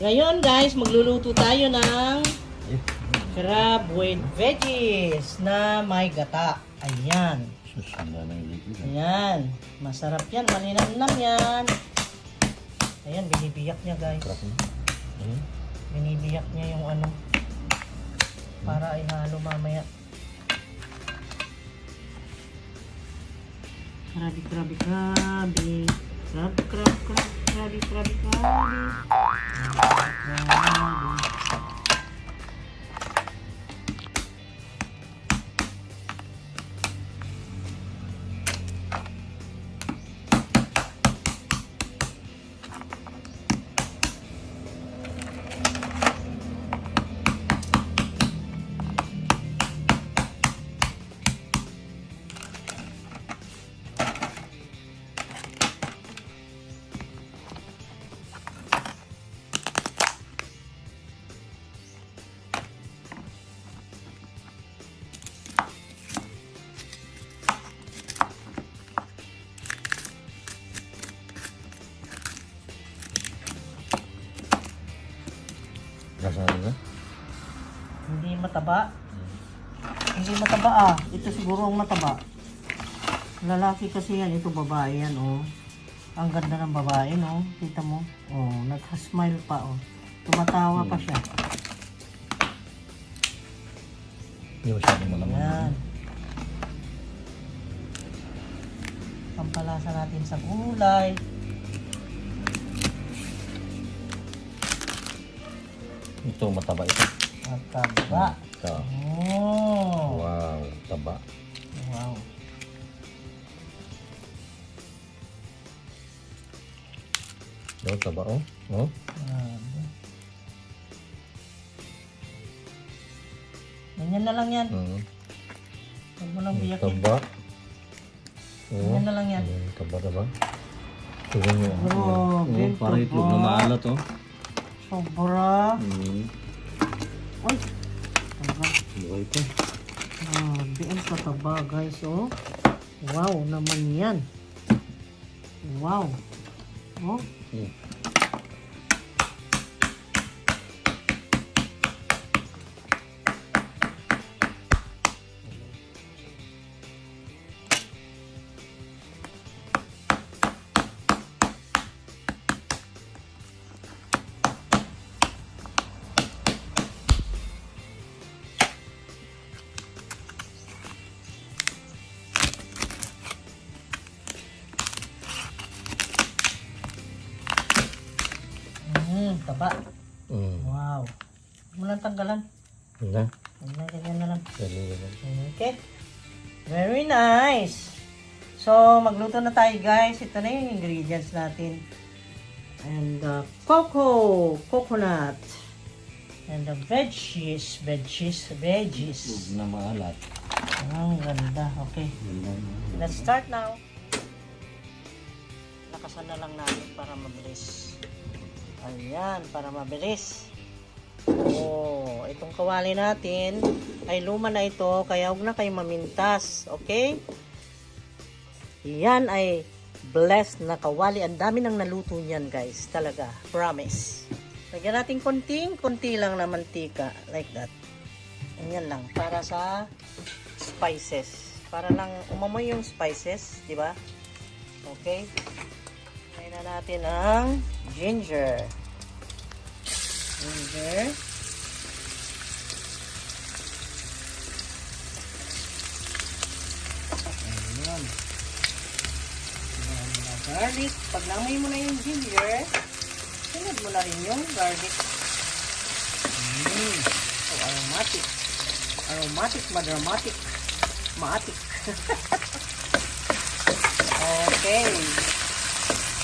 Ngayon guys, magluluto tayo ng crab with veggies na may gata. Ayan. Ayan. Masarap yan. Malinamnam yan. Ayan, binibiyak niya guys. Binibiyak niya yung ano. Para ihalo mamaya. Krabi, krabi, krabi. Krabi, krabi, krabi, krabi, krabi, krabi. Hindi mataba. Hindi mataba ah. Ito siguro ang mataba. Lalaki kasi yan. Ito babae yan oh. Ang ganda ng babae no. Kita mo. Oh, nag-smile pa oh. Tumatawa pa siya. Hindi masyadong malaman. Yan. Pampalasa natin sa gulay. Ito mataba ito. Mataba. Ito. Oh. Wow, taba. Wow. Ito taba oh. Oh. Ganyan na lang yan. Huwag mo nang biyakin. Taba. Ganyan na lang yan. Taba. Tignan nyo. Grabe, Para ito taba. na maalat oh. Sobra. Uy. Talaga. Buhay ito. Grabe, ang kataba guys oh. Wow naman yan. Wow. Oh. Taba. Wow. Huwag mo lang tanggalan. Na. Ganyan na lang. Ganyan. Okay. Very nice. So, magluto na tayo guys. Ito na yung ingredients natin. And coconut. And the veggies. Huwag na maalat. Ang ganda. Okay. Let's start now. Lakasan na lang natin para mabilis. Ayan, para mabilis. Oh, itong kawali natin ay luma na ito, kaya huwag na kayong mamintas. Okay? Yan ay blessed na kawali. Ang dami nang naluto niyan, guys. Talaga. Promise. Lagyan natin konti lang na mantika. Like that. Ganyan lang. Para sa spices. Para lang umamoy yung spices. Diba? Okay? Lagyan na natin ang ginger. Ayan. Garlic. Pag langoy mo na yung ginger, sunod mo na rin yung garlic. So, aromatic. Aromatic, madramatic, maatik. Okay.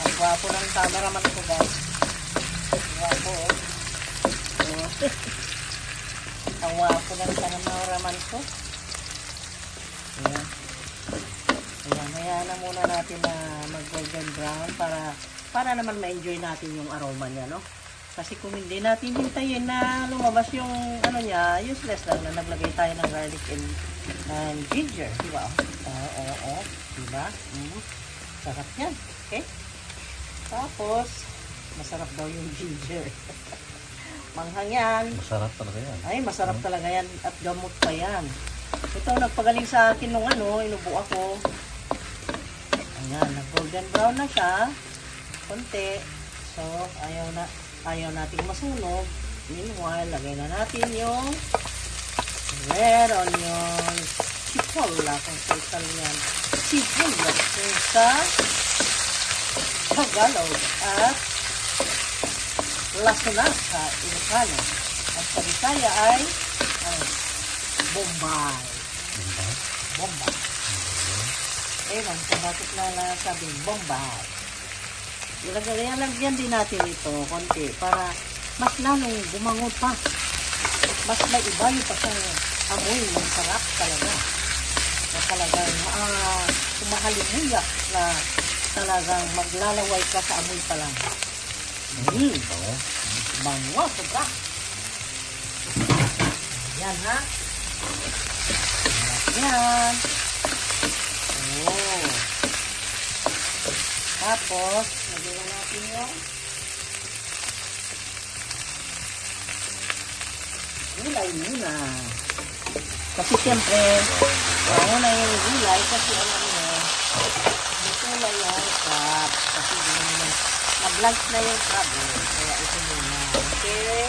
Ang gwapo ng cameraman ko guys. Gwapo oh. Ang gwapo ng cameraman ko. Ayan. Ayan, hayaan na muna natin na mag-golden brown para naman ma-enjoy natin yung aroma niya, no? Kasi kung hindi natin hintayin na lumabas yung ano niya, useless lang na naglagay tayo ng garlic and ginger, di ba? Oo, di ba? Sarap yan, okay? Tapos, masarap daw yung ginger. Manghang yan. Masarap talaga yan. Ay, masarap talaga yan at gamot pa yan. Ito, nagpagaling sa akin nung inubo ako. Ayan, nag-golden brown na siya. Konti. So, ayaw nating masunog. Meanwhile, lagay na natin yung red onion. Chipola kung sa Italian. Sibuyas kung sa Tagalog. At lasunas sa Ilocano. At sa Bisaya ay Bombay. Bombay. Ewan kung bakit na nasabing Bombay. Ilagyan din natin ito konti para mas lalong bumango pa. Mas may ibayo pa siyang amoy ng sarap talaga. Na talagang kumahalimuyak na talagang maglalaway ka sa amoy pa lang. Bango, sobra. Yan ha. Yan. Oh. Tapos, lagyan natin yung gulay muna. Kasi siyempre, na yung gulay kasi alam mo, gulay yung crab. Kasi nag-lunch na yung crab. Kaya ito muna. Okay.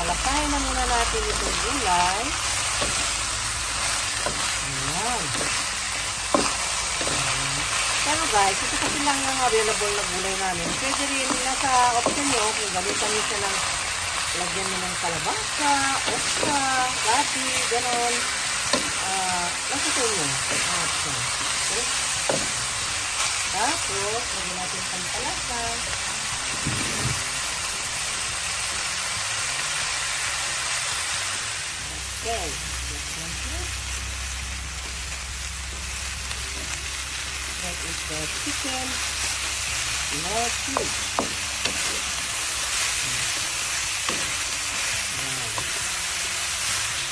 Palakayin na muna natin itong gulay. Ayan. Pero guys, ito kasi lang yung available na gulay namin. Pwede rin nasa option nyo kung gamitan nyo siya ng lagyan nyo ng kalabasa, okra, gabi, ganon. Nasa sa inyo. Okay. Tapos, lagyan natin pampalasa. Okay. That is the chicken leg cube.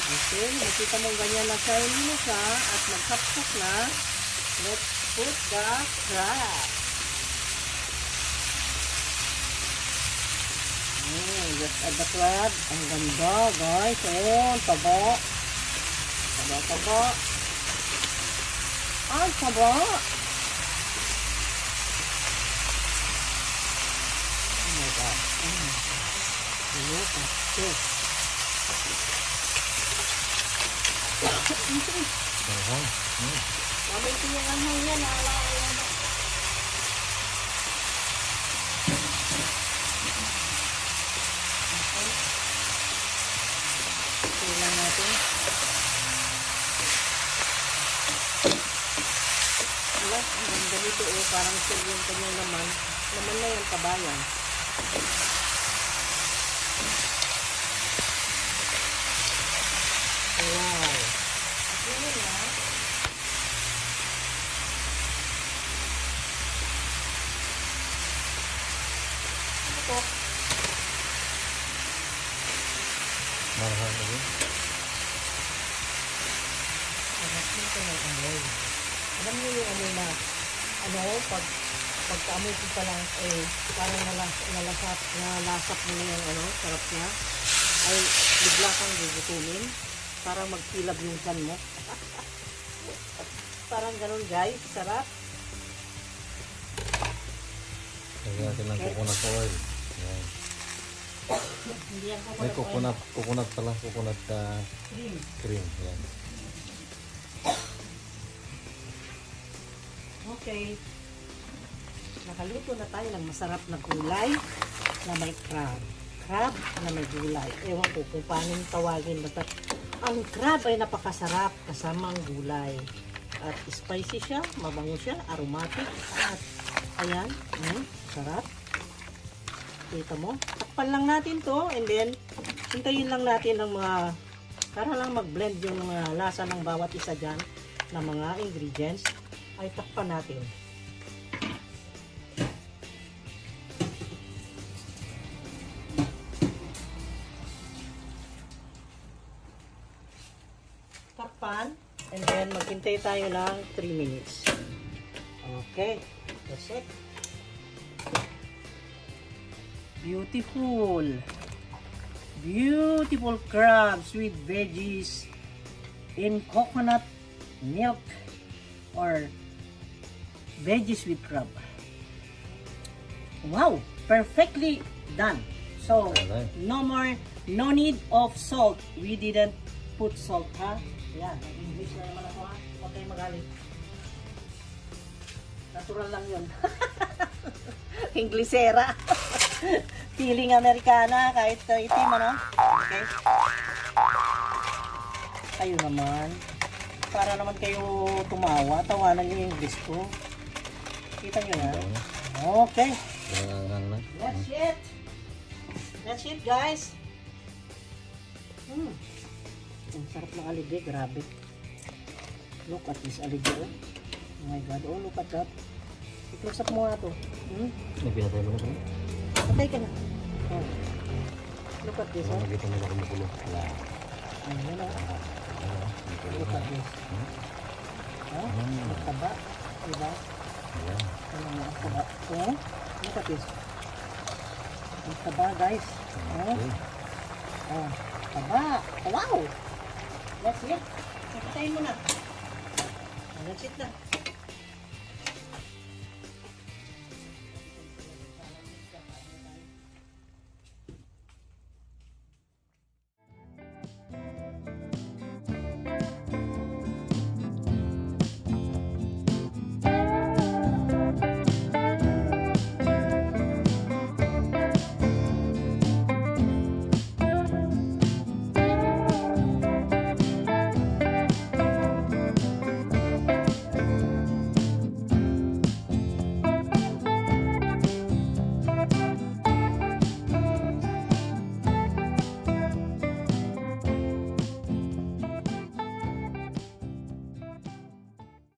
Okay, nakita mo ganyan na shiny na siya at magkapsok na. Let's put the crab. Let's add the crab. Ang ganda guys. Oh, taba. Taba. Ang taba. Oh my God. Look at this. Mamay ko yung ano yan. Kailan natin. Wala, ang ganda nito parang sir yung kanyang laman. Laman na yung kabayan. Wow. At yun na. Ito. Marahal na yun. Ito ng amoy. Alam niyo yung amoy na pagka-amoy ko pa lang parang nalasap mo na yung sarap niya ay bigla kang gugutumin para magkilab yung kan mo. Parang ganun guys, sarap. Lagyan natin ng coconut oil. Yan. Hindi yan May coconut pala, coconut cream. Yan. Okay. Nakaluto na tayo ng masarap na gulay na may crab. Crab na may gulay. Ewan ko kung paano tawagin. Basta ang crab ay napakasarap kasama ang gulay. At spicy siya, mabango siya, aromatic. At ayan, sarap. Kita mo? Takpan lang natin to and then hintayin lang natin ng mga para lang mag-blend yung mga lasa ng bawat isa dyan ng mga ingredients ay takpan natin. Takpan and then maghintay tayo ng 3 minutes. Okay, that's it. Beautiful. Beautiful crabs with veggies in coconut milk or veggies with crab. Wow, perfectly done. So, Alright. no need of salt. We didn't put salt, ha? Yan, English na naman ako, ha? Huwag kayong magalit. Natural lang yun. Inglesera. Feeling Amerikana, kahit itim, ano? Okay. Kayo naman. Para naman kayo tumawa, tawanan yung English ko. Kita nyo na? Okay. That's it. That's it, guys. Ang sarap ng aligay, grabe. Look at this aligay. Oh my God, oh look at that. I-close up mo nga ito. May pinatay mo na kami? Patay ka na. Oh. Look at this, oh. Nakita mo na kumukulo. Wala. Ayan, oh. Look at this. Oh, magtaba. Diba? Ayan. Ano nga, magtaba. Oh, look at this. Magtaba, guys. Oh. Oh, taba. Wow! That's it. Patayin mo na. That's it na.